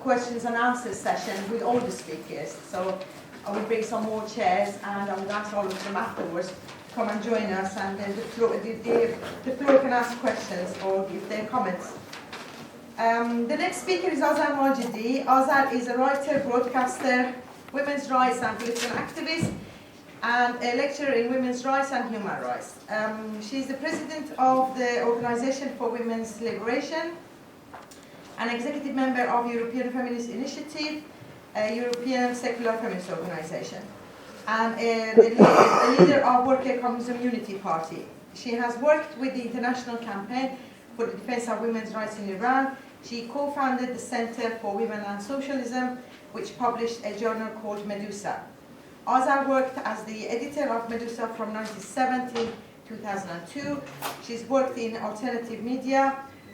questions and answers session with all the speakers. So I will bring some more chairs and I will ask all of them afterwards to come and join us, and then the floor can ask questions or give their comments. The next speaker is Azar Majedi. Azar is a writer, broadcaster, women's rights and political activist, and a lecturer in women's rights and human rights. She is the president of the Organization for Women's Liberation, an executive member of European Feminist Initiative, a European secular feminist organization, and a leader of Worker-commnunism Unity Party. She has worked with the International Campaign for the Defense of Women's Rights in Iran. She co-founded the Center for Women and Socialism, which published a journal called Medusa. Azar worked as the editor of Medusa from 1997 to 2002. She's worked in alternative media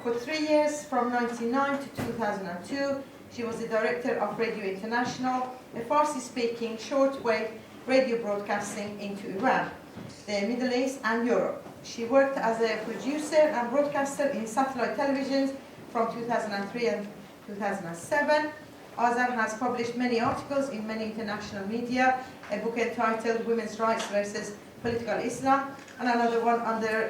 for 3 years, from 1999 to 2002. She was the director of Radio International, a Farsi-speaking shortwave radio broadcasting into Iran, the Middle East and Europe. She worked as a producer and broadcaster in satellite television from 2003 and 2007. Azar has published many articles in many international media, a book entitled Women's Rights versus Political Islam, and another one under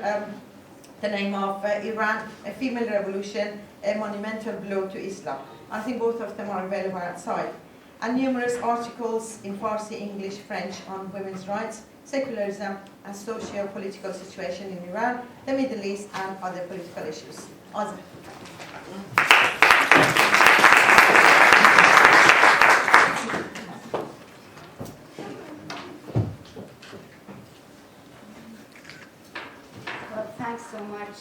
the name of Iran, a Female Revolution, a Monumental Blow to Islam. I think both of them are available outside. And numerous articles in Farsi, English, French on women's rights, secularism, and socio-political situation in Iran, the Middle East, and other political issues. Azar. Well, thanks so much.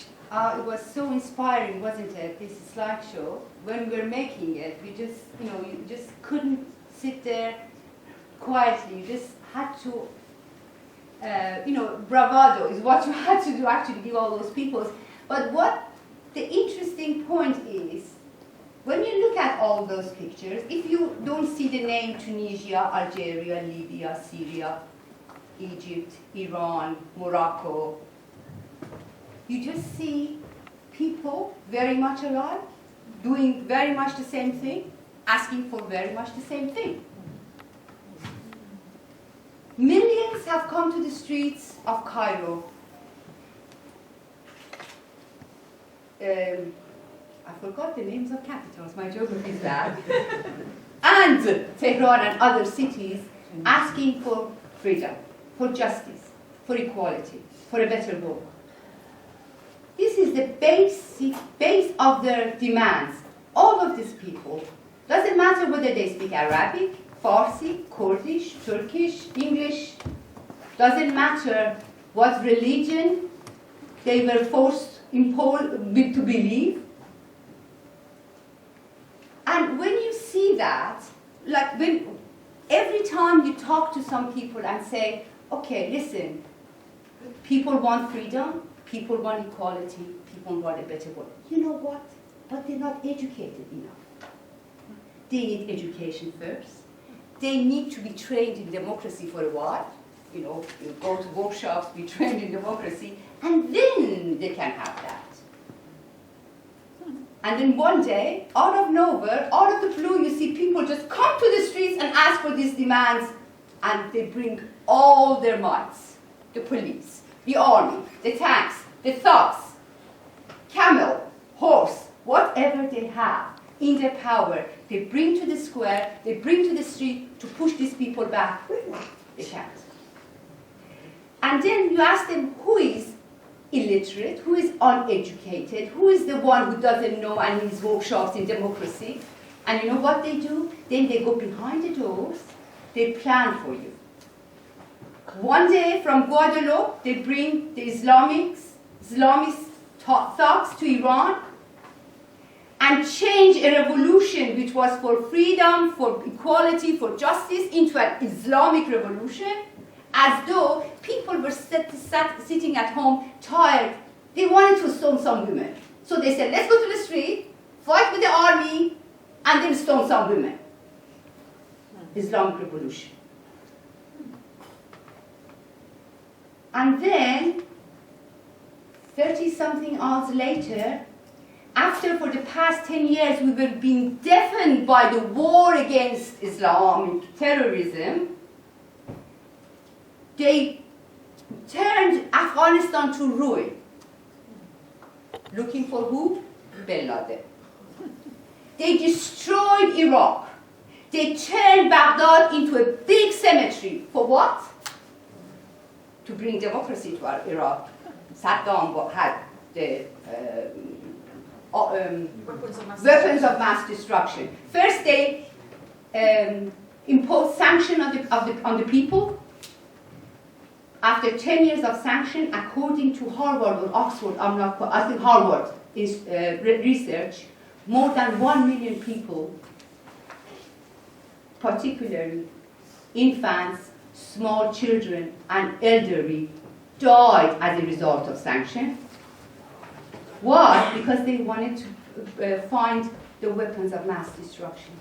It was so inspiring, wasn't it, this slideshow? When we were making it, we just, you just couldn't sit there quietly. You just had to, bravado is what you had to do, actually give all those peoples. But what the interesting point is, when you look at all those pictures, if you don't see the name Tunisia, Algeria, Libya, Syria, Egypt, Iran, Morocco, you just see people very much alive, doing very much the same thing, asking for very much the same thing. Millions have come to the streets of Cairo. I forgot the names of capitals, my geography is bad. And Tehran and other cities asking for freedom, for justice, for equality, for a better world. This is the base of their demands. All of these people, doesn't matter whether they speak Arabic, Farsi, Kurdish, Turkish, English, doesn't matter what religion they were forced to believe. And when you see that, like every time you talk to some people and say, okay, listen, people want freedom, people want equality, people want a better world. You know what? But they're not educated enough. They need education first. They need to be trained in democracy for a while. You go to workshops, be trained in democracy, and then they can have that. And then one day, out of nowhere, out of the blue, you see people just come to the streets and ask for these demands, and they bring all their mights. The police, the army, the tanks, the thugs, camel, horse, whatever they have in their power, they bring to the square, they bring to the street to push these people back. They can't. And then you ask them who is illiterate, who is uneducated, who is the one who doesn't know and needs workshops in democracy. And you know what they do? Then they go behind the doors, they plan for you. One day from Guadeloupe, they bring the Islamist thugs to Iran and change a revolution which was for freedom, for equality, for justice into an Islamic revolution, as though people were sitting at home tired. They wanted to stone some women. So they said, let's go to the street, fight with the army, and then stone some women. Islamic revolution. And then, 30-something hours later, after for the past 10 years we were being deafened by the war against Islamic terrorism, they turned Afghanistan to ruin. Looking for who? Bin Laden. They destroyed Iraq. They turned Baghdad into a big cemetery. For what? To bring democracy to Iraq. Saddam had the weapons of mass destruction. First, they imposed sanctions on the people. After 10 years of sanction, according to Harvard or Oxford, I think Harvard is research, more than 1 million people, particularly infants, small children, and elderly, died as a result of sanction. Why? Because they wanted to find the weapons of mass destruction.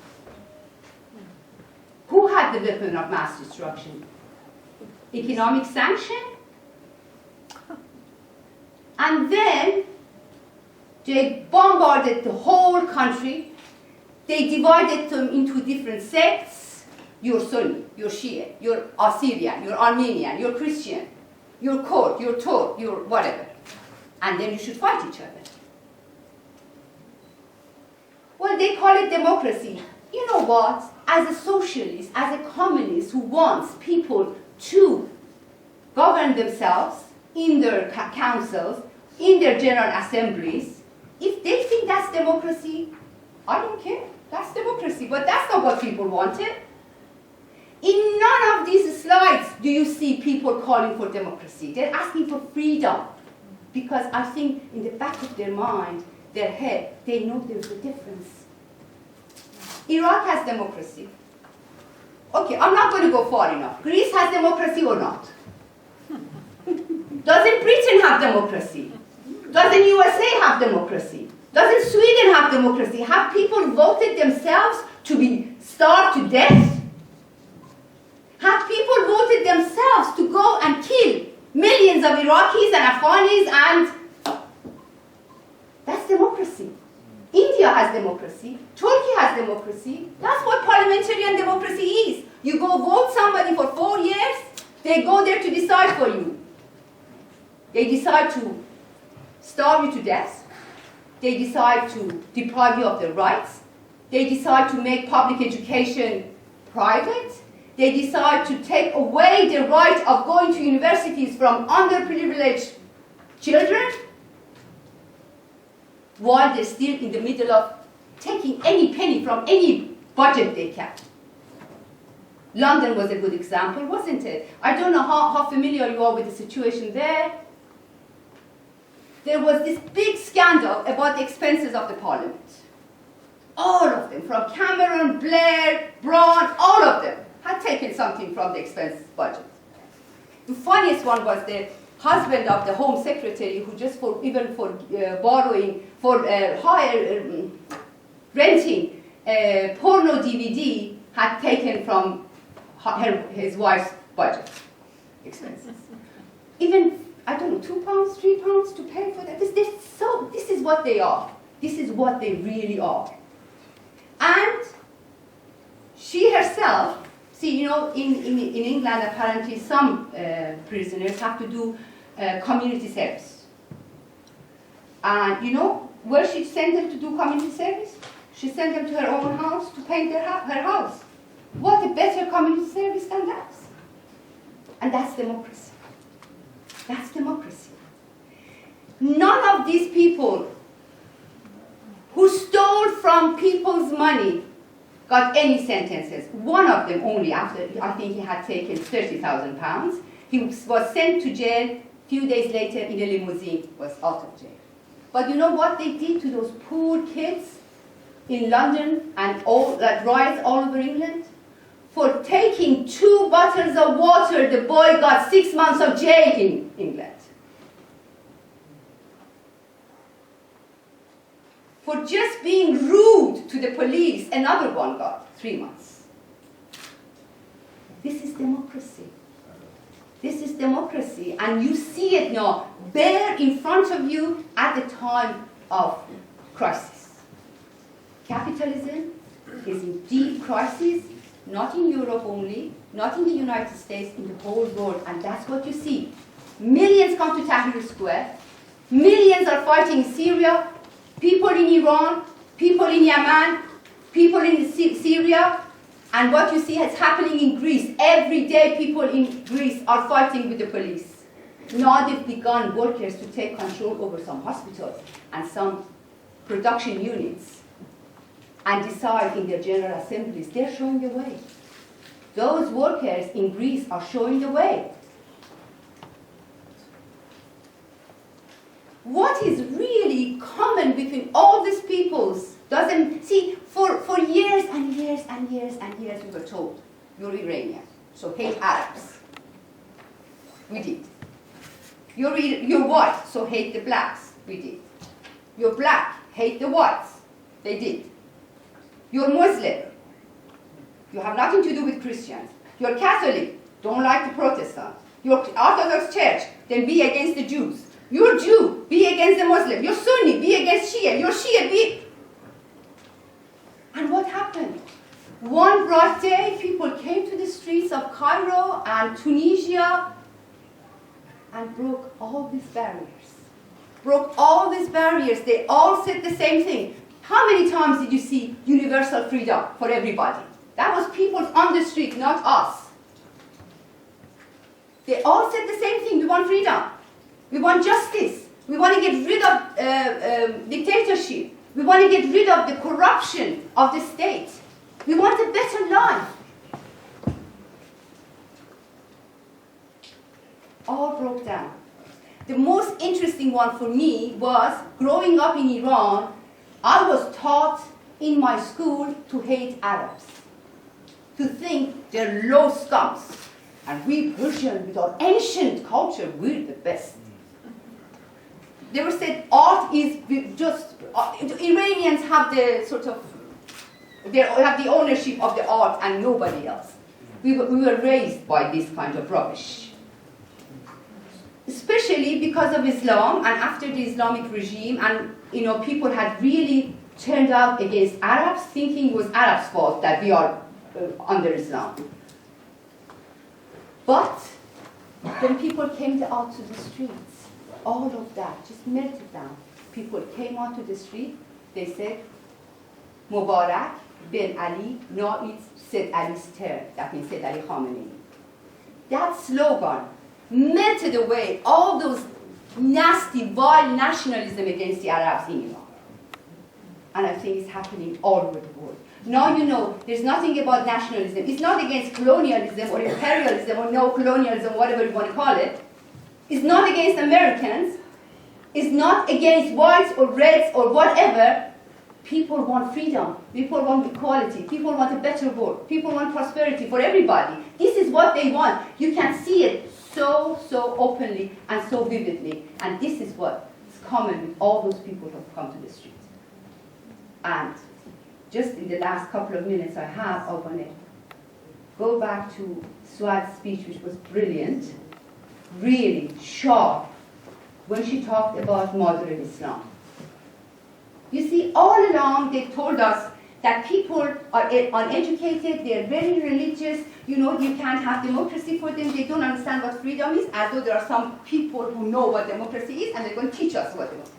Who had the weapon of mass destruction? Economic sanction? And then they bombarded the whole country. They divided them into different sects. You're Sunni, you're Shia, you're Assyrian, you're Armenian, you're Christian, you're Kurd, you're Turk, you're whatever. And then you should fight each other. Well, they call it democracy. You know what? As a socialist, as a communist who wants people to govern themselves in their councils, in their general assemblies, if they think that's democracy, I don't care. That's democracy. But that's not what people wanted. In none of these slides do you see people calling for democracy. They're asking for freedom. Because I think in the back of their mind, their head, they know there's a difference. Iraq has democracy. Okay, I'm not going to go far enough. Greece has democracy or not? Doesn't Britain have democracy? Doesn't USA have democracy? Doesn't Sweden have democracy? Have people voted themselves to be starved to death? Have people voted themselves to go and kill millions of Iraqis and Afghanis, and that's democracy. India has democracy. Turkey has democracy. That's what parliamentarian democracy is. You go vote somebody for 4 years, they go there to decide for you. They decide to starve you to death. They decide to deprive you of their rights. They decide to make public education private. They decide to take away the right of going to universities from underprivileged children, while they're still in the middle of taking any penny from any budget they can. London was a good example, wasn't it? I don't know how familiar you are with the situation there. There was this big scandal about the expenses of the parliament. All of them, from Cameron, Blair, Brown, all of them had taken something from the expense budget. The funniest one was the husband of the Home Secretary, who just borrowing, renting porno DVD, had taken from his wife's budget expenses. Even, I don't know, £2, £3 to pay for that. This is what they are. This is what they really are. And she herself, see, you know, in England, apparently some prisoners have to do community service. And you know where she sent them to do community service? She sent them to her own house to paint her house. What a better community service than that? And that's democracy. That's democracy. None of these people who stole from people's money got any sentences. One of them only, after I think he had taken £30,000, he was sent to jail. Few days later, in a limousine, was out of jail. But you know what they did to those poor kids in London and riots all over England? For taking 2 bottles of water, the boy got 6 months of jail in England. For just being rude to the police, another one got 3 months. This is democracy. This is democracy, and you see it now, bare in front of you at the time of crisis. Capitalism is in deep crisis, not in Europe only, not in the United States, in the whole world, and that's what you see. Millions come to Tahrir Square, millions are fighting in Syria, people in Iran, people in Yemen, people in Syria, and what you see is happening in Greece. Every day people in Greece are fighting with the police. Now they've begun workers to take control over some hospitals and some production units and decide in their general assemblies. They're showing the way. Those workers in Greece are showing the way. What is really common between all these peoples doesn't, see, for years and years and years and years we were told, you're Iranian, so hate Arabs. We did. You're white, so hate the blacks. We did. You're black, hate the whites. They did. You're Muslim. You have nothing to do with Christians. You're Catholic, don't like the Protestants. You're Orthodox Church, then be against the Jews. You're Jew, be against the Muslim. You're Sunni, be against Shia. You're Shia, be... And what happened? One bright day, people came to the streets of Cairo and Tunisia and broke all these barriers. Broke all these barriers. They all said the same thing. How many times did you see universal freedom for everybody? That was people on the street, not us. They all said the same thing. We want freedom. We want justice. We want to get rid of dictatorship. We want to get rid of the corruption of the state. We want a better life. All broke down. The most interesting one for me was growing up in Iran. I was taught in my school to hate Arabs, to think they're low scums. And we Persians, with our ancient culture, we're the best. They were said art is just, Iranians have the sort of, they have the ownership of the art and nobody else. We were raised by this kind of rubbish. Especially because of Islam and after the Islamic regime, and people had really turned out against Arabs, thinking it was Arabs' fault that we are under Islam. But when people came out to the streets, all of that just melted down. People came onto the street, they said, Mubarak bin Ali, now it's Said Ali's turn. That means Said Ali Khamenei. That slogan melted away all those nasty, vile nationalism against the Arabs in Iran. And I think it's happening all over the world. Now you know, there's nothing about nationalism. It's not against colonialism or imperialism or no-colonialism, whatever you want to call it. It's not against Americans. It's not against whites or reds or whatever. People want freedom. People want equality. People want a better world. People want prosperity for everybody. This is what they want. You can see it so openly and so vividly. And this is what is common with all those people who have come to the streets. And just in the last couple of minutes I have, I want to go back to Suad's speech, which was brilliant, really sharp, when she talked about moderate Islam. You see, all along they told us that people are uneducated, they're very religious, you can't have democracy for them, they don't understand what freedom is, as though there are some people who know what democracy is and they're going to teach us what it is.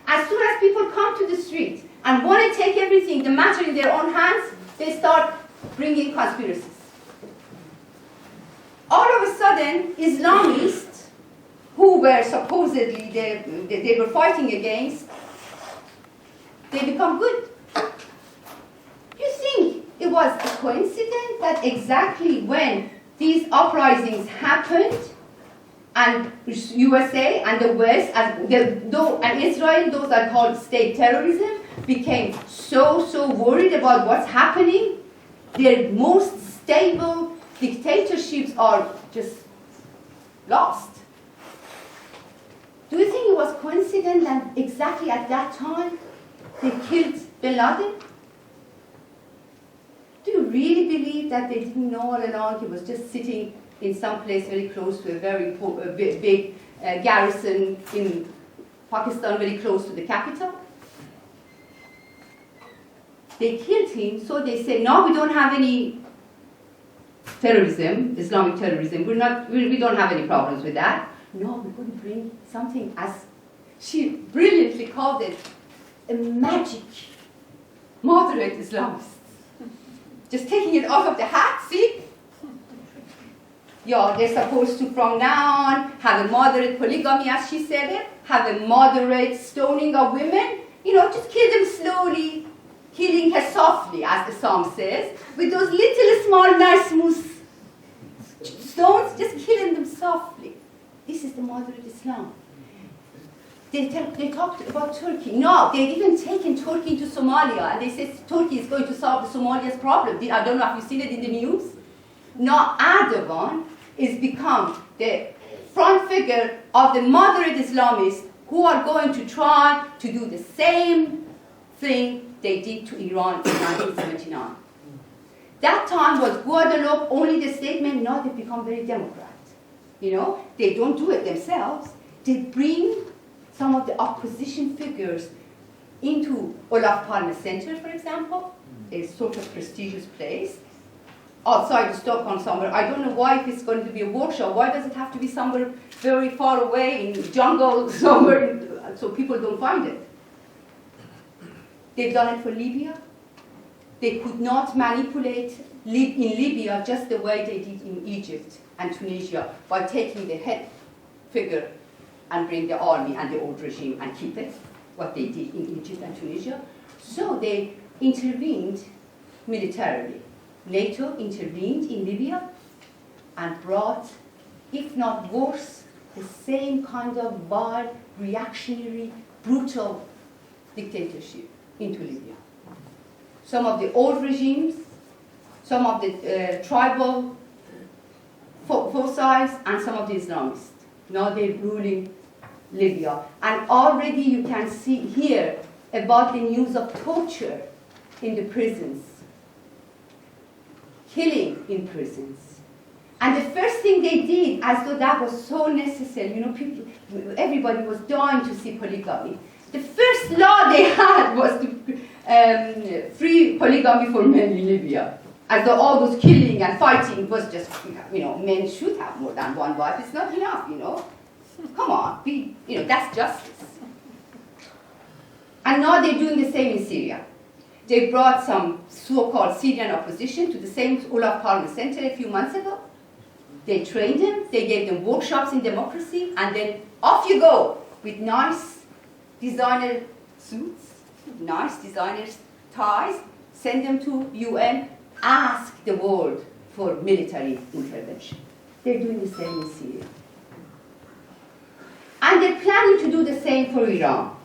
As soon as people come to the street and want to take everything, the matter in their own hands, they start bringing conspiracies. All of a sudden, Islamists, who were supposedly they were fighting against, they become good. You think it was a coincidence that exactly when these uprisings happened, and USA and the West and Israel, those are called state terrorism, became so worried about what's happening? Their most stable dictatorships are just lost. Do you think it was coincidence that exactly at that time they killed bin Laden? Do you really believe that they didn't know all along he was just sitting in some place very close to a very big garrison in Pakistan, very close to the capital? They killed him, so they said, no, we don't have any terrorism, Islamic terrorism. We don't have any problems with that. No, we're going to bring something, as she brilliantly called it, a magic moderate Islamists. Just taking it off of the hat, see? Yeah, they're supposed to, from now on, have a moderate polygamy, as she said it, have a moderate stoning of women, just kill them slowly, killing her softly, as the song says, with those little small, nice, smooth stones, just killing them softly. This is the moderate Islam. They talked about Turkey. No, they've even taken Turkey to Somalia, and they said Turkey is going to solve the Somalia's problem. I don't know if you've seen it in the news. Now Erdogan is become the front figure of the moderate Islamists who are going to try to do the same thing they did to Iran in 1979. That time was Guadeloupe, only the statement. Now they've become very Democrat. They don't do it themselves. They bring some of the opposition figures into Olof Palme Center, for example, a sort of prestigious place, outside Stockholm somewhere. I don't know why, if it's going to be a workshop, why does it have to be somewhere very far away in the jungle somewhere so people don't find it? They've done it for Libya. They could not manipulate in Libya just the way they did in Egypt and Tunisia by taking the head figure and bring the army and the old regime and keep it, what they did in Egypt and Tunisia. So they intervened militarily. NATO intervened in Libya and brought, if not worse, the same kind of vile, reactionary, brutal dictatorship into Libya. Some of the old regimes, some of the tribal foci, and some of the Islamists. Now they're ruling Libya. And already you can see here about the news of torture in the prisons, killing in prisons. And the first thing they did, as though that was so necessary, everybody was dying to see polygamy. The first law they had was to free polygamy for men in Libya. As though all those killing and fighting was just, men should have more than one wife. It's not enough, Come on, that's justice. And now they're doing the same in Syria. They brought some so-called Syrian opposition to the same Olof Palme Center a few months ago. They trained them, they gave them workshops in democracy, and then off you go with nice designer suits, nice designer ties, send them to UN, ask the world for military intervention. They're doing the same in Syria. And they're planning to do the same for Iran.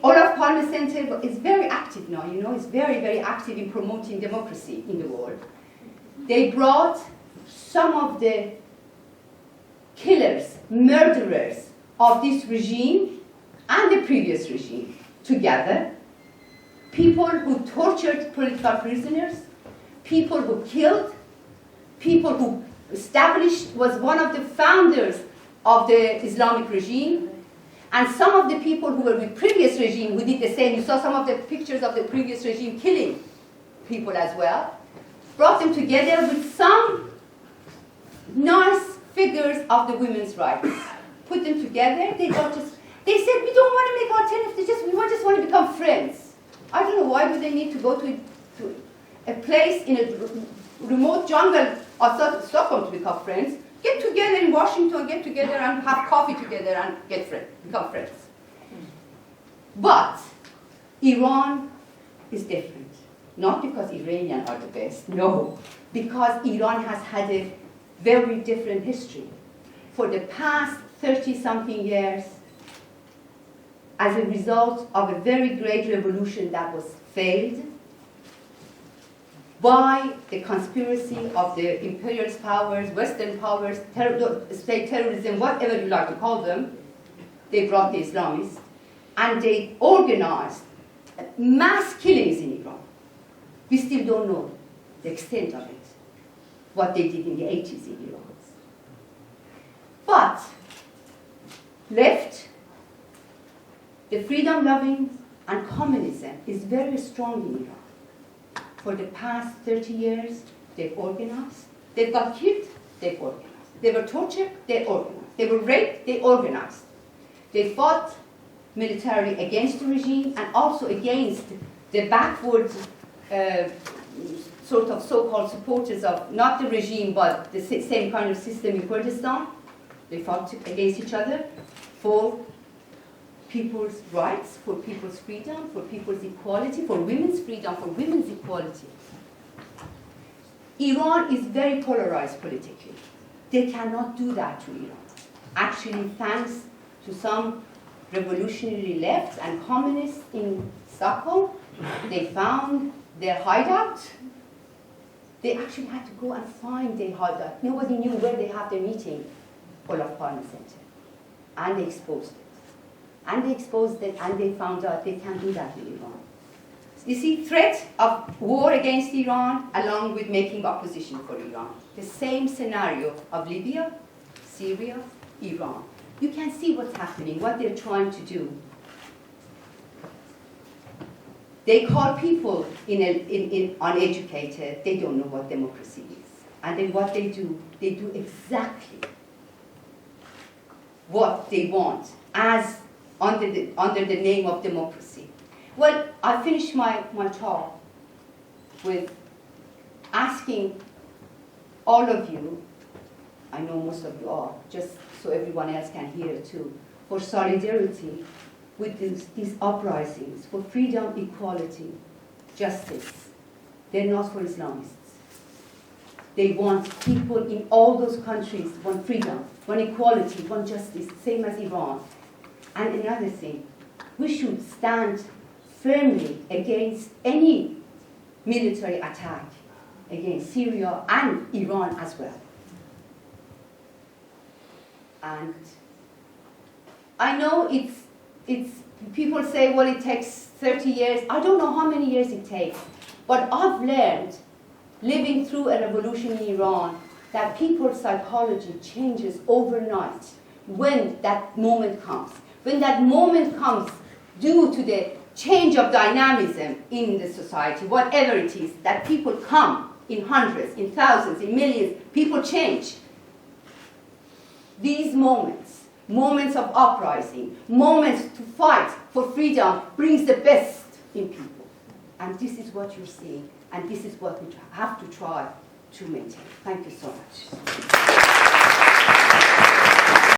Olof Palme Center is very active now, it's very, very active in promoting democracy in the world. They brought some of the killers, murderers of this regime and the previous regime together. People who tortured political prisoners, people who killed, people who was one of the founders of the Islamic regime, and some of the people who were with previous regime who did the same. You saw some of the pictures of the previous regime killing people as well. Brought them together with some nice figures of the women's rights. Put them together. They said, we don't want to make alternatives, we just want to become friends. I don't know, why do they need to go to a place in a remote jungle outside of Stockholm to become friends? Get together in Washington, get together and have coffee together and become friends. But Iran is different. Not because Iranians are the best, no. Because Iran has had a very different history. For the past 30-something years, as a result of a very great revolution that was failed by the conspiracy of the imperialist powers, Western powers, state terrorism, whatever you like to call them, they brought the Islamists, and they organized mass killings in Iran. We still don't know the extent of it, what they did in the 80s in Iran. But left the freedom-loving and communism is very strong in Iran. For the past 30 years, they've organized. They got killed, they've organized. They were tortured, they organized. They were raped, they organized. They fought militarily against the regime and also against the backward sort of so-called supporters of not the regime but the same kind of system in Kurdistan. They fought against each other for people's rights, for people's freedom, for people's equality, for women's freedom, for women's equality. Iran is very polarized politically. They cannot do that to Iran. Actually, thanks to some revolutionary left and communists in Stockholm, they found their hideout. They actually had to go and find their hideout. Nobody knew where they have their meeting, Olof Palme Center. And they exposed it. And they exposed it, and they found out they can't do that in Iran. You see, threat of war against Iran, along with making opposition for Iran. The same scenario of Libya, Syria, Iran. You can see what's happening, what they're trying to do. They call people uneducated. They don't know what democracy is. And then what they do exactly what they want as under the name of democracy. Well, I finished my talk with asking all of you, I know most of you are, just so everyone else can hear too, for solidarity with these uprisings, for freedom, equality, justice. They're not for Islamists. They want people in all those countries want freedom, want equality, want justice, same as Iran. And another thing, we should stand firmly against any military attack against Syria and Iran as well. And I know it's people say, well, it takes 30 years. I don't know how many years it takes, but I've learned living through a revolution in Iran that people's psychology changes overnight when that moment comes. When that moment comes due to the change of dynamism in the society, whatever it is, that people come in hundreds, in thousands, in millions, people change. These moments, moments of uprising, moments to fight for freedom, brings the best in people. And this is what you're seeing, and this is what we have to try to maintain. Thank you so much.